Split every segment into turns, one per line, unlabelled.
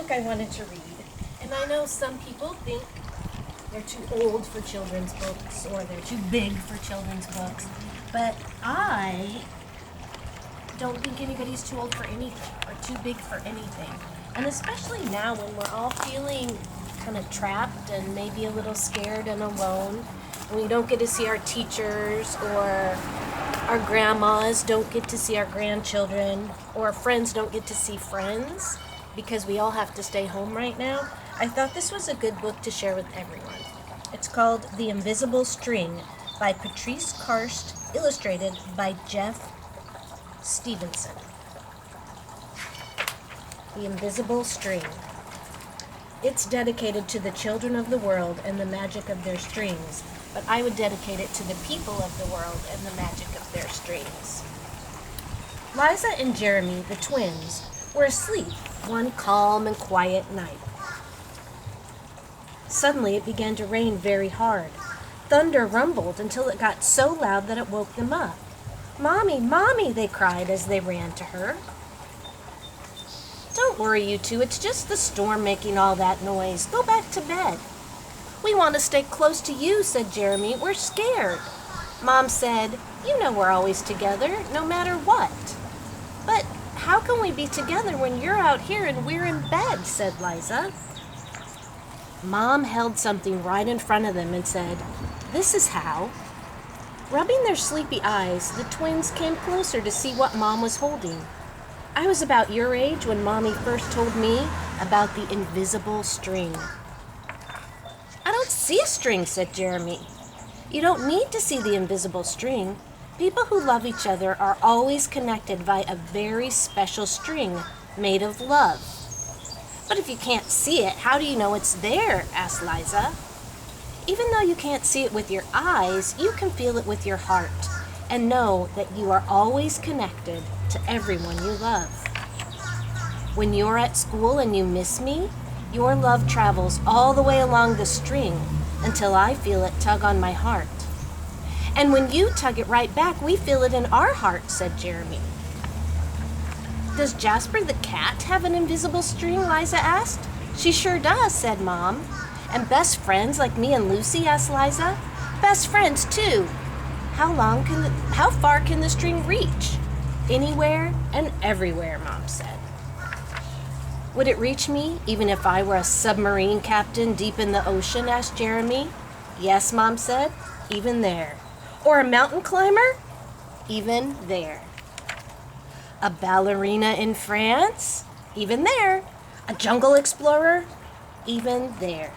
book I wanted to read. And I know some people think they're too old for children's books or they're too big for children's books. But I don't think anybody's too old for anything or too big for anything. And especially now when we're all feeling kind of trapped and maybe a little scared and alone. And we don't get to see our teachers, or our grandmas don't get to see our grandchildren, or our friends don't get to see friends because we all have to stay home right now. I thought this was a good book to share with everyone. It's called The Invisible String by Patrice Karst, illustrated by Jeff Stevenson. The Invisible String. It's dedicated to the children of the world and the magic of their strings, but I would dedicate it to the people of the world and the magic of their strings. Liza and Jeremy, the twins, were asleep one calm and quiet night. Suddenly it began to rain very hard. Thunder rumbled until it got so loud that it woke them up. "Mommy, Mommy," they cried as they ran to her. "Don't worry, you two. It's just the storm making all that noise. Go back to bed." "We want to stay close to you," said Jeremy. "We're scared." Mom said, "You know we're always together, no matter what." "But how can we be together when you're out here and we're in bed?" said Liza. Mom held something right in front of them and said, "This is how." Rubbing their sleepy eyes, the twins came closer to see what Mom was holding. I was about your age when Mommy first told me about the invisible string. "I don't see a string," said Jeremy. "You don't need to see the invisible string. People who love each other are always connected by a very special string made of love." "But if you can't see it, how do you know it's there?" asked Liza. "Even though you can't see it with your eyes, you can feel it with your heart and know that you are always connected to everyone you love. When you're at school and you miss me, your love travels all the way along the string until I feel it tug on my heart. And when you tug it right back, we feel it in our heart," said Jeremy. "Does Jasper the cat have an invisible string?" Liza asked. "She sure does," said Mom. "And best friends like me and Lucy?" asked Liza. "Best friends too." How far can the string reach?" "Anywhere and everywhere," Mom said. "Would it reach me even if I were a submarine captain deep in the ocean?" asked Jeremy. "Yes," Mom said, "even there." "Or a mountain climber?" "Even there." "A ballerina in France?" "Even there." "A jungle explorer?" "Even there."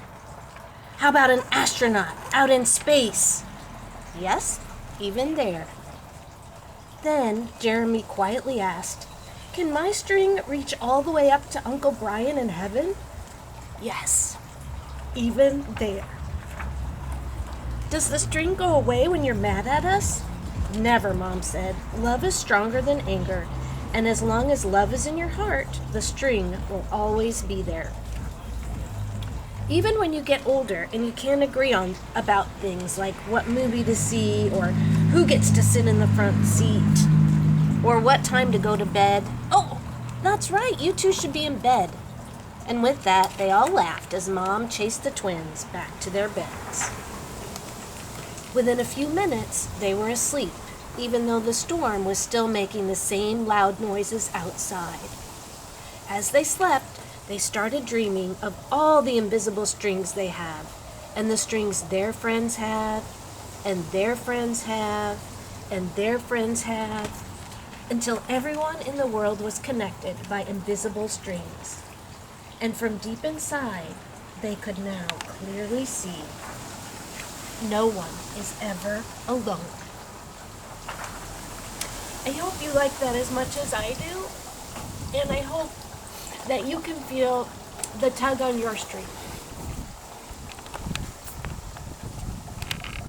"How about an astronaut out in space?" "Yes, even there." Then Jeremy quietly asked, "Can my string reach all the way up to Uncle Brian in heaven?" "Yes, even there." "Does the string go away when you're mad at us?" "Never," Mom said. "Love is stronger than anger, and as long as love is in your heart, the string will always be there. Even when you get older and you can't agree on about things like what movie to see, or who gets to sit in the front seat, or what time to go to bed." "Oh, that's right, you two should be in bed." And with that, they all laughed as Mom chased the twins back to their beds. Within a few minutes, they were asleep, even though the storm was still making the same loud noises outside. As they slept, they started dreaming of all the invisible strings they have, and the strings their friends have, and their friends have, and their friends have, until everyone in the world was connected by invisible strings. And from deep inside, they could now clearly see no one is ever alone. I hope you like that as much as I do, and I hope that you can feel the tug on your string.